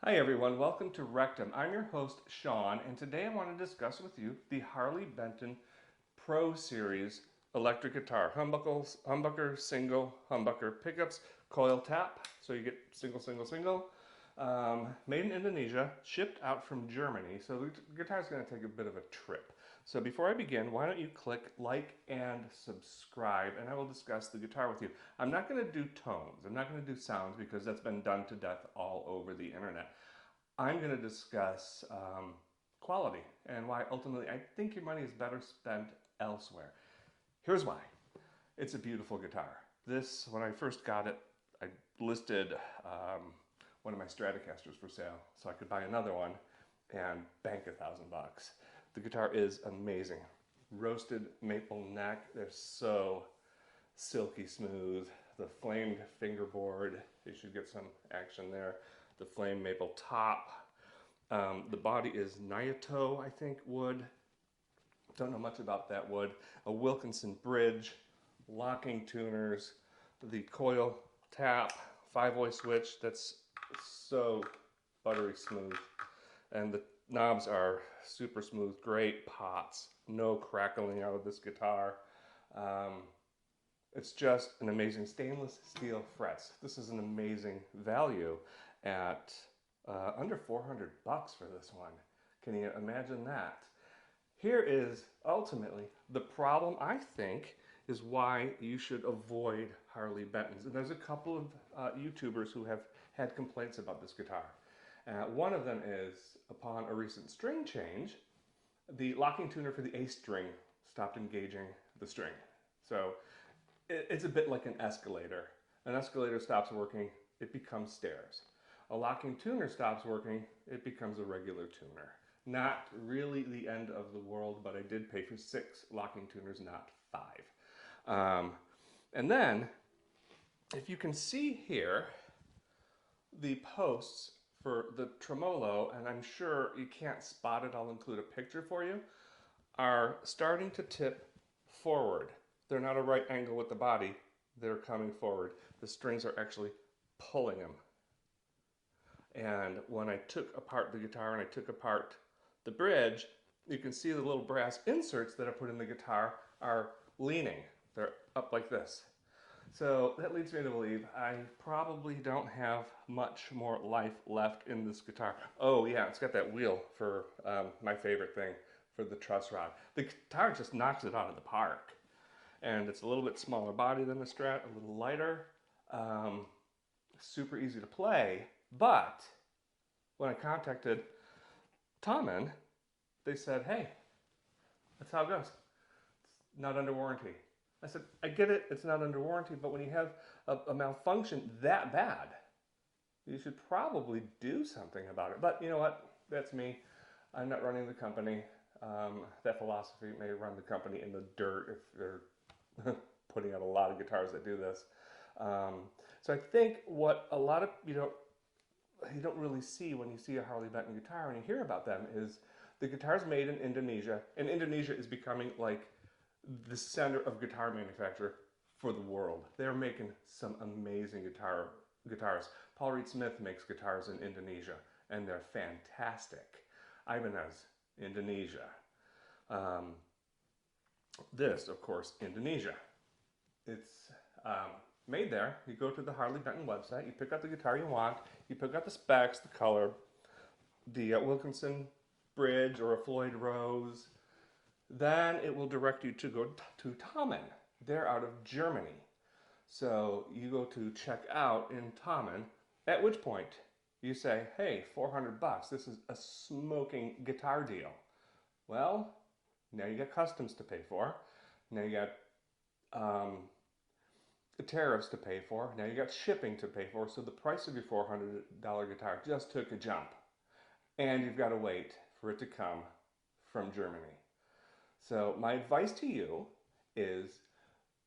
Hi everyone, welcome to Rectum. I'm your host Sean, and today I want to discuss with you the Harley Benton Pro Series electric guitar. Humbucker, single, humbucker pickups, coil tap, so you get single, single, single. Made in Indonesia, shipped out from Germany, so the guitar is going to take a bit of a trip. So before I begin, why don't you click like and subscribe, and I will discuss the guitar with you. I'm not going to do tones, I'm not going to do sounds because that's been done to death all over the internet. I'm going to discuss quality and why ultimately I think your money is better spent elsewhere. Here's why. It's a beautiful guitar. This, when I first got it, I listed one of my Stratocasters for sale so I could buy another one and bank $1,000. The guitar is amazing. Roasted maple neck, they're so silky smooth. The flamed fingerboard, you should get some action there. The flame maple top. The body is Nyato, I think, wood. Don't know much about that wood. A Wilkinson bridge, locking tuners, the coil tap, 5-way switch that's so buttery smooth. And the knobs are super smooth, great pots, no crackling out of this guitar. It's just an amazing stainless steel frets. This is an amazing value at under $400 for this one. Can you imagine that? Here is ultimately the problem, I think, is why you should avoid Harley Bentons. And there's a couple of YouTubers who have had complaints about this guitar. One of them is, upon a recent string change, the locking tuner for the A string stopped engaging the string. So it's a bit like an escalator. An escalator stops working, it becomes stairs. A locking tuner stops working, it becomes a regular tuner. Not really the end of the world, but I did pay for 6 locking tuners, not 5. And then, if you can see here, the posts for the tremolo, and I'm sure you can't spot it, I'll include a picture for you, are starting to tip forward. They're not a right angle with the body, they're coming forward. The strings are actually pulling them. And when I took apart the guitar and I took apart the bridge, you can see the little brass inserts that I put in the guitar are leaning. They're up like this. So that leads me to believe I probably don't have much more life left in this guitar. Oh yeah, it's got that wheel for my favorite thing, for the truss rod. The guitar just knocks it out of the park. And it's a little bit smaller body than the Strat, a little lighter, super easy to play. But when I contacted Tommen, they said, hey, that's how it goes. It's not under warranty. I said, I get it, it's not under warranty, but when you have a malfunction that bad, you should probably do something about it. But you know what? That's me. I'm not running the company. That philosophy may run the company in the dirt if they're putting out a lot of guitars that do this. So I think what a lot of you don't really see when you see a Harley Benton guitar, when you hear about them, is the guitar's made in Indonesia, and Indonesia is becoming like the center of guitar manufacture for the world. They're making some amazing guitars. Paul Reed Smith makes guitars in Indonesia, and they're fantastic. Ibanez, Indonesia. This, of course, Indonesia. It's made there. You go to the Harley Benton website, you pick out the guitar you want, you pick out the specs, the color, the Wilkinson bridge or a Floyd Rose. Then it will direct you to go to Tommen. They're out of Germany. So you go to check out in Tommen, at which point you say, hey, $400, this is a smoking guitar deal. Well, now you got customs to pay for. Now you got tariffs to pay for. Now you got shipping to pay for. So the price of your $400 guitar just took a jump. And you've got to wait for it to come from Germany. So my advice to you is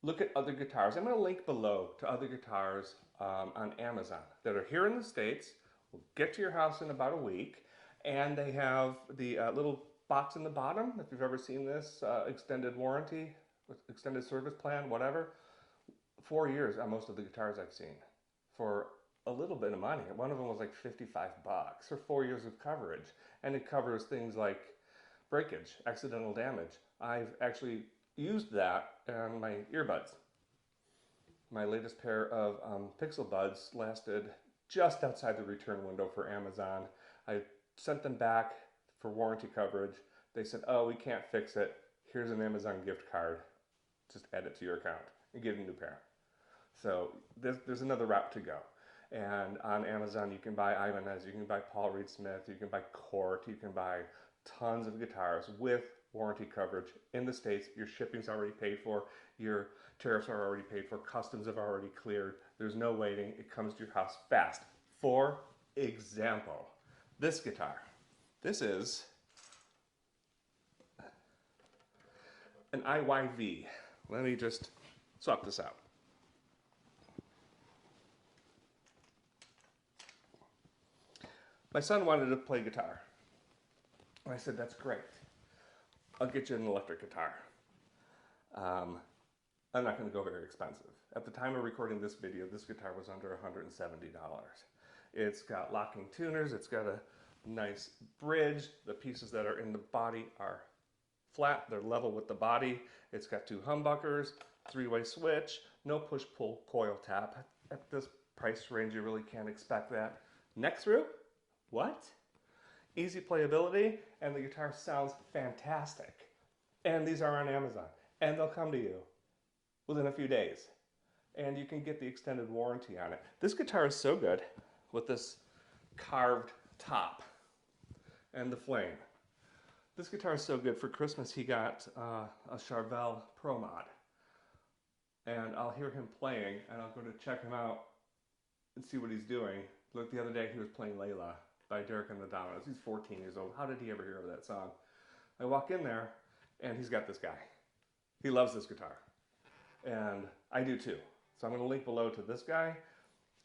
look at other guitars. I'm going to link below to other guitars on Amazon that are here in the States, will get to your house in about a week, and they have the little box in the bottom, if you've ever seen this, extended warranty, extended service plan, whatever. 4 years on most of the guitars I've seen for a little bit of money. One of them was like 55 bucks for 4 years of coverage. And it covers things like breakage, accidental damage. I've actually used that on my earbuds. My latest pair of Pixel Buds lasted just outside the return window for Amazon. I sent them back for warranty coverage. They said, oh, we can't fix it. Here's an Amazon gift card. Just add it to your account and get a new pair. So there's another route to go. And on Amazon, you can buy Ibanez, you can buy Paul Reed Smith, you can buy Cort, you can buy tons of guitars with warranty coverage in the States. Your shipping's already paid for, your tariffs are already paid for, customs have already cleared. There's no waiting. It comes to your house fast. For example, this guitar. This is an IYV. Let me just swap this out. My son wanted to play guitar. And I said, that's great. I'll get you an electric guitar. I'm not going to go very expensive. At the time of recording this video, this guitar was under $170. It's got locking tuners. It's got a nice bridge. The pieces that are in the body are flat. They're level with the body. It's got 2 humbuckers, 3-way switch, no push-pull coil tap. At this price range, you really can't expect that. Neck through? What? Easy playability, and the guitar sounds fantastic. And these are on Amazon, and they'll come to you within a few days. And you can get the extended warranty on it. This guitar is so good with this carved top and the flame. This guitar is so good. For Christmas, he got a Charvel Pro Mod. And I'll hear him playing, and I'll go to check him out and see what he's doing. Look, the other day he was playing Layla by Derek and the Dominoes. He's 14 years old. How did he ever hear of that song? I walk in there, and he's got this guy. He loves this guitar. And I do too. So I'm going to link below to this guy.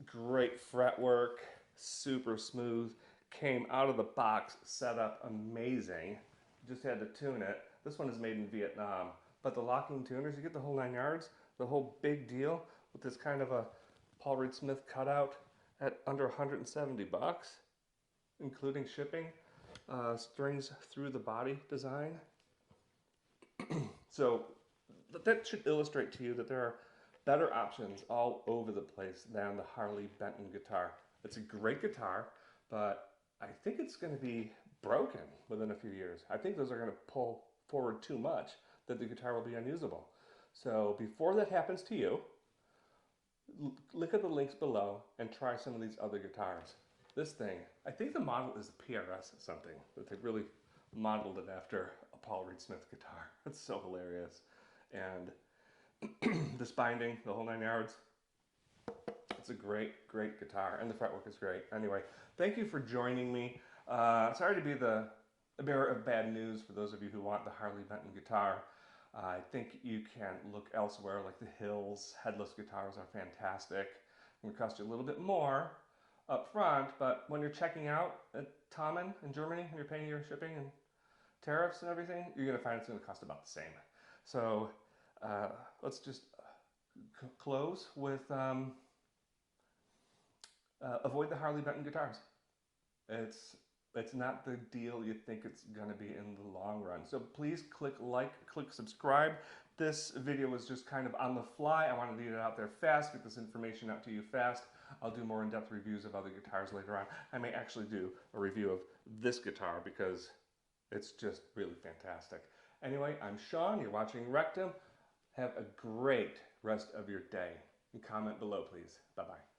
Great fretwork, super smooth. Came out of the box, set up amazing. Just had to tune it. This one is made in Vietnam. But the locking tuners, you get the whole 9 yards. The whole big deal with this kind of a Paul Reed Smith cutout at under 170 bucks, including shipping, strings through the body design. So that should illustrate to you that there are better options all over the place than the Harley Benton guitar. It's a great guitar, but I think it's going to be broken within a few years. I think those are going to pull forward too much that the guitar will be unusable. So before that happens to you, look at the links below and try some of these other guitars. This thing, I think the model is a PRS something, that they really modeled it after a Paul Reed Smith guitar. It's so hilarious. And this binding, the whole 9 yards, it's a great, great guitar, and the fretwork is great. Anyway, thank you for joining me. Sorry to be the bearer of bad news for those of you who want the Harley Benton guitar. I think you can look elsewhere, like the Hils Headless guitars are fantastic. It's going to cost you a little bit more up front, but when you're checking out at Tommen in Germany and you're paying your shipping and tariffs and everything, you're going to find it's going to cost about the same. So let's just close with avoid the Harley Benton guitars. It's not the deal you think it's going to be in the long run. So please click like, click subscribe. This video was just kind of on the fly. I wanted to get it out there fast, get this information out to you fast. I'll do more in-depth reviews of other guitars later on. I may actually do a review of this guitar because it's just really fantastic. Anyway, I'm Sean. You're watching Rectum. Have a great rest of your day. And comment below, please. Bye-bye.